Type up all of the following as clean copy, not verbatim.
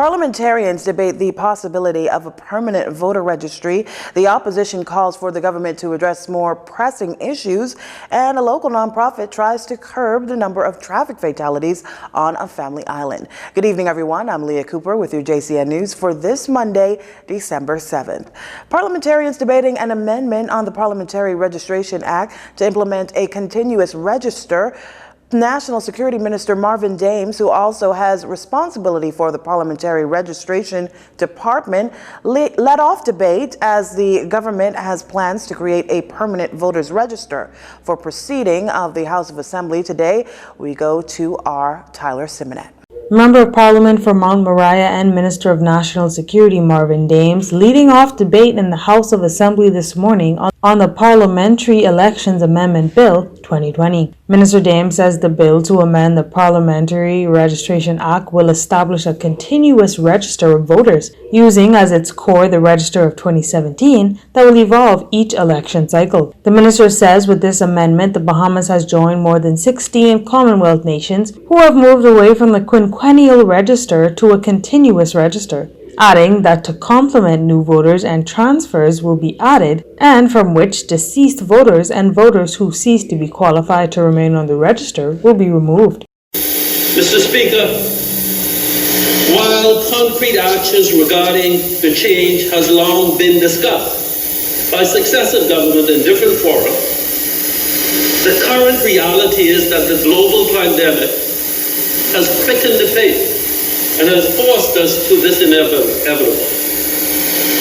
Parliamentarians debate the possibility of a permanent voter registry. The opposition calls for the government to address more pressing issues, and a local nonprofit tries to curb the number of traffic fatalities on a family island. Good evening, everyone. I'm Leah Cooper with your JCN News for this Monday, December 7th. Parliamentarians debating an amendment on the Parliamentary Registration Act to implement a continuous register. National Security Minister Marvin Dames, who also has responsibility for the Parliamentary Registration Department, led off debate as the government has plans to create a permanent voters register. For proceeding of the House of Assembly today, we go to our Tyler Simonet. Member of Parliament for Mount Moriah and Minister of National Security Marvin Dames leading off debate in the House of Assembly this morning on the Parliamentary Elections Amendment Bill 2020. Minister Dames says the bill to amend the Parliamentary Registration Act will establish a continuous register of voters, using as its core the register of 2017 that will evolve each election cycle. The minister says with this amendment, the Bahamas has joined more than 16 Commonwealth nations who have moved away from the quinquennial register to a continuous register, adding that to complement new voters and transfers will be added, and from which deceased voters and voters who cease to be qualified to remain on the register will be removed. Mr. Speaker, while concrete actions regarding the change has long been discussed by successive governments in different fora, the current reality is that the global pandemic has quickened the pace and has forced us to this inevitable.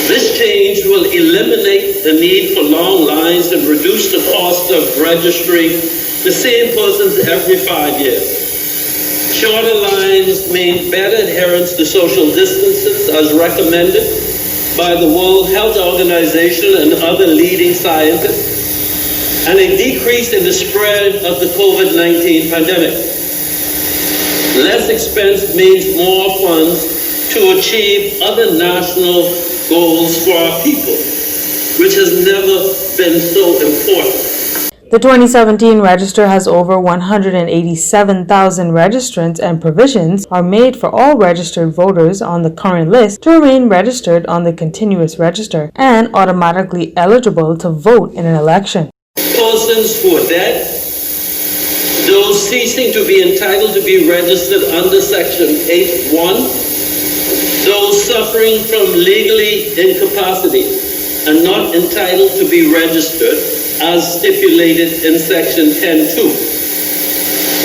This change will eliminate the need for long lines and reduce the cost of registering the same persons every 5 years. Shorter lines mean better adherence to social distances as recommended by the World Health Organization and other leading scientists, and a decrease in the spread of the COVID-19 pandemic. Less expense means more funds to achieve other national goals for our people, which has never been so important. The 2017 register has over 187,000 registrants, and provisions are made for all registered voters on the current list to remain registered on the continuous register and automatically eligible to vote in an election. Persons who are dead, those ceasing to be entitled to be registered under Section 8.1, those suffering from legally incapacity and not entitled to be registered as stipulated in Section 10.2,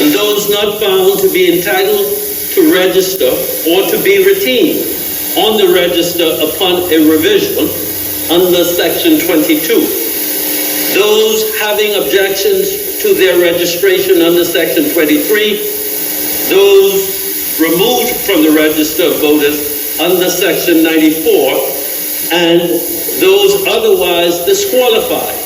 and those not found to be entitled to register or to be retained on the register upon a revision under Section 22. Those having objections to their registration under Section 23, those removed from the register of voters under Section 94, and those otherwise disqualified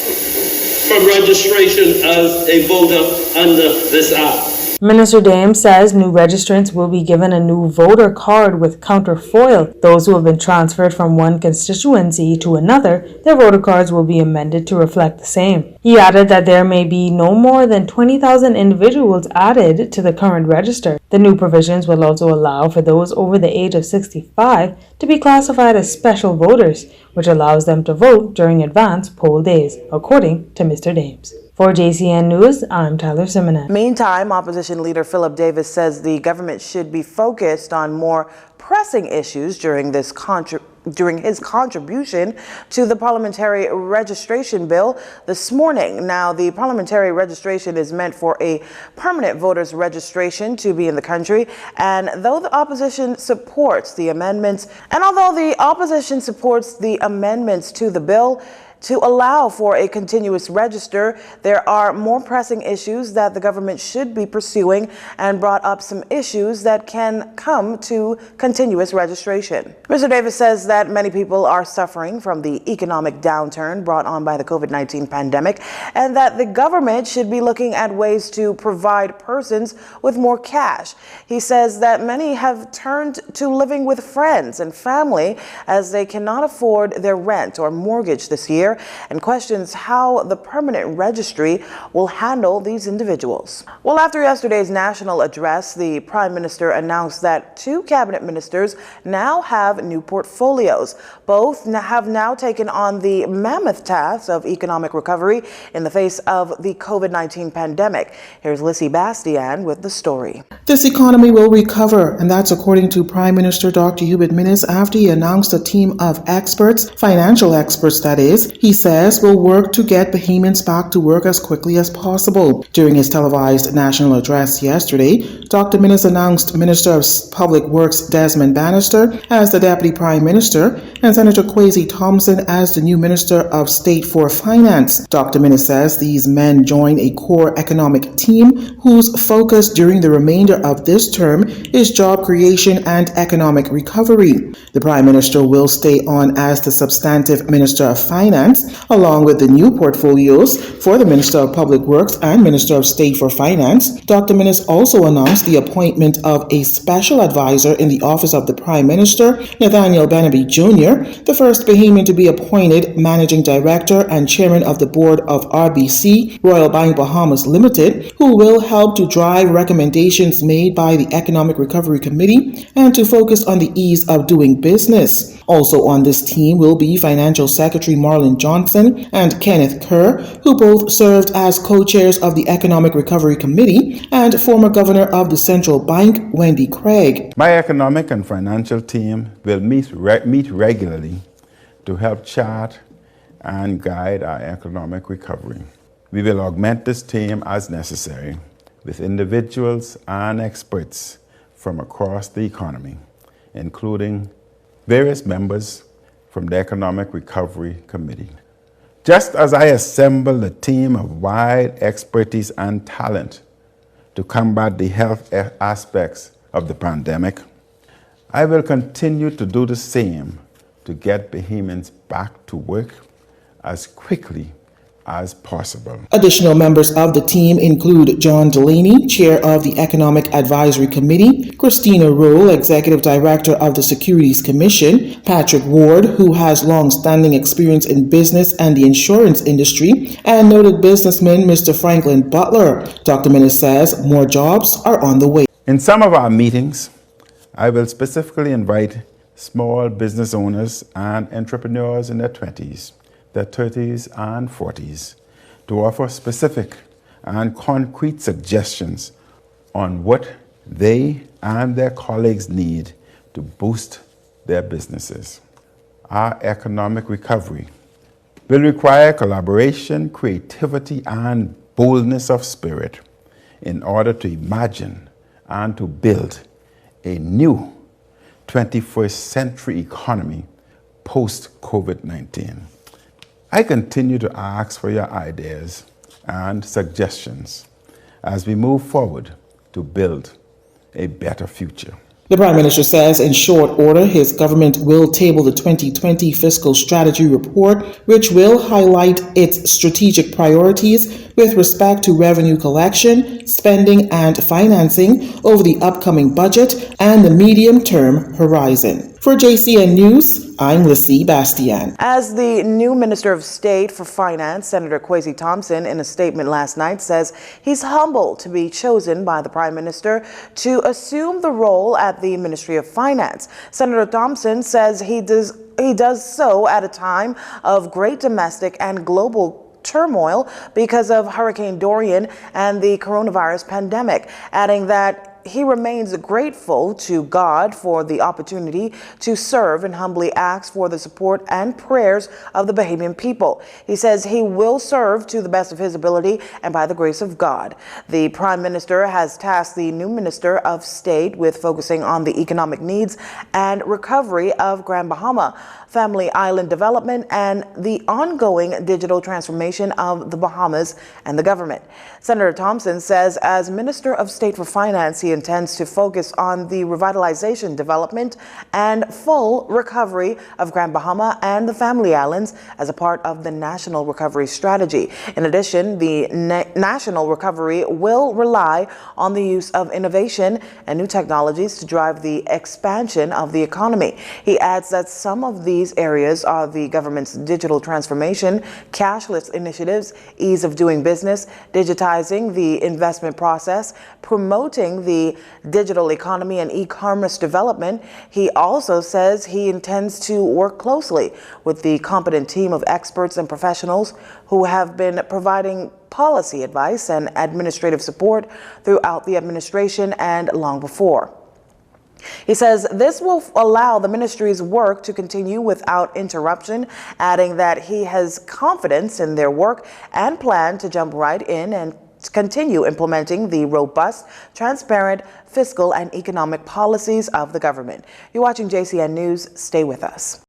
from registration as a voter under this Act. Minister Dames says new registrants will be given a new voter card with counterfoil. Those who have been transferred from one constituency to another, their voter cards will be amended to reflect the same. He added that there may be no more than 20,000 individuals added to the current register. The new provisions will also allow for those over the age of 65 to be classified as special voters, which allows them to vote during advance poll days, according to Mr. Dames. For JCN News, I'm Tyler Simonet. Meantime, opposition leader Philip Davis says the government should be focused on more pressing issues during his contribution to the Parliamentary Registration Bill this morning. Now, the parliamentary registration is meant for a permanent voters registration to be in the country, and although the opposition supports the amendments to the bill to allow for a continuous register, there are more pressing issues that the government should be pursuing, and brought up some issues that can come to continuous registration. Mr. Davis says that that many people are suffering from the economic downturn brought on by the COVID-19 pandemic, and that the government should be looking at ways to provide persons with more cash. He says that many have turned to living with friends and family as they cannot afford their rent or mortgage this year, and questions how the permanent registry will handle these individuals. Well, after yesterday's national address, the Prime Minister announced that 2 cabinet ministers now have new portfolios. Both have now taken on the mammoth task of economic recovery in the face of the COVID-19 pandemic. Here's Lissy Bastian with the story. This economy will recover, and that's according to Prime Minister Dr. Hubert Minnis after he announced a team of experts, financial experts that is, he says will work to get Bahamians back to work as quickly as possible. During his televised national address yesterday, Dr. Minnis announced Minister of Public Works Desmond Bannister as the Deputy Prime Minister and Senator Kwesi Thompson as the new Minister of State for Finance. Dr. Minnis says these men join a core economic team whose focus during the remainder of this term is job creation and economic recovery. The Prime Minister will stay on as the substantive Minister of Finance, along with the new portfolios for the Minister of Public Works and Minister of State for Finance. Dr. Minnis also announced the appointment of a special advisor in the office of the Prime Minister, Nathaniel Bennaby Jr., the first Bahamian to be appointed Managing Director and Chairman of the Board of RBC, Royal Bank Bahamas Limited, who will help to drive recommendations made by the Economic Recovery Committee and to focus on the ease of doing business. Also on this team will be Financial Secretary Marlon Johnson and Kenneth Kerr, who both served as co-chairs of the Economic Recovery Committee, and former Governor of the Central Bank, Wendy Craig. My economic and financial team will meet regularly to help chart and guide our economic recovery. We will augment this team as necessary with individuals and experts from across the economy, including various members from the Economic Recovery Committee. Just as I assemble a team of wide expertise and talent to combat the health aspects of the pandemic, I will continue to do the same to get Bahamians back to work as quickly as possible. Additional members of the team include John Delaney, Chair of the Economic Advisory Committee, Christina Roll, Executive Director of the Securities Commission, Patrick Ward, who has long-standing experience in business and the insurance industry, and noted businessman Mr. Franklin Butler. Dr. Minnis says more jobs are on the way. In some of our meetings, I will specifically invite small business owners and entrepreneurs in their 20s, their 30s and 40s to offer specific and concrete suggestions on what they and their colleagues need to boost their businesses. Our economic recovery will require collaboration, creativity, and boldness of spirit in order to imagine and to build a new 21st century economy post-COVID-19. I continue to ask for your ideas and suggestions as we move forward to build a better future. The Prime Minister says in short order his government will table the 2020 Fiscal Strategy Report, which will highlight its strategic priorities with respect to revenue collection, spending, and financing over the upcoming budget and the medium-term horizon. For JCN News, I'm Lissy Bastian. As the new Minister of State for Finance, Senator Kwesi Thompson, in a statement last night, says he's humbled to be chosen by the Prime Minister to assume the role at the Ministry of Finance. Senator Thompson says he does so at a time of great domestic and global turmoil because of Hurricane Dorian and the coronavirus pandemic, adding that he remains grateful to God for the opportunity to serve and humbly asks for the support and prayers of the Bahamian people. He says he will serve to the best of his ability and by the grace of God. The Prime Minister has tasked the new Minister of State with focusing on the economic needs and recovery of Grand Bahama, family island development, and the ongoing digital transformation of the Bahamas and the government. Senator Thompson says as Minister of State for Finance, he intends to focus on the revitalization, development, and full recovery of Grand Bahama and the Family Islands as a part of the National Recovery Strategy. In addition, the National Recovery will rely on the use of innovation and new technologies to drive the expansion of the economy. He adds that some of these areas are the government's digital transformation, cashless initiatives, ease of doing business, digitizing the investment process, promoting the digital economy and e-commerce development. He also says he intends to work closely with the competent team of experts and professionals who have been providing policy advice and administrative support throughout the administration and long before. He says this will allow the ministry's work to continue without interruption, adding that he has confidence in their work and plan to jump right in and continue implementing the robust, transparent, fiscal and economic policies of the government. You're watching JCN News. Stay with us.